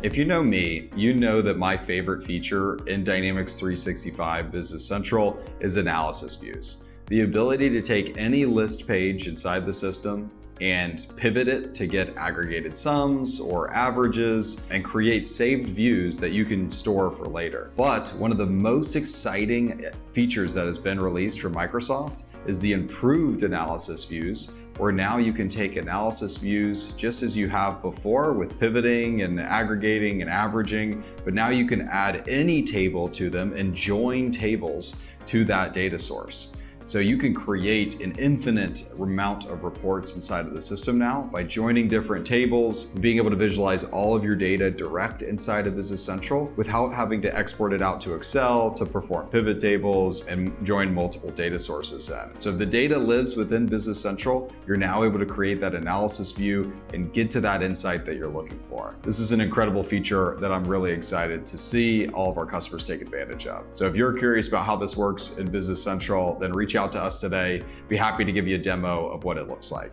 If you know me, you know that my favorite feature in Dynamics 365 Business Central is analysis views. The ability to take any list page inside the system and pivot it to get aggregated sums or averages and create saved views that you can store for later. But one of the most exciting features that has been released from Microsoft is the improved analysis views, where now you can take analysis views just as you have before with pivoting and aggregating and averaging, but now you can add any table to them and join tables to that data source. So you can create an infinite amount of reports inside of the system now by joining different tables, being able to visualize all of your data direct inside of Business Central without having to export it out to Excel to perform pivot tables and join multiple data sources in. So if the data lives within Business Central, you're now able to create that analysis view and get to that insight that you're looking for. This is an incredible feature that I'm really excited to see all of our customers take advantage of. So if you're curious about how this works in Business Central, then reach out to us today. Be happy to give you a demo of what it looks like.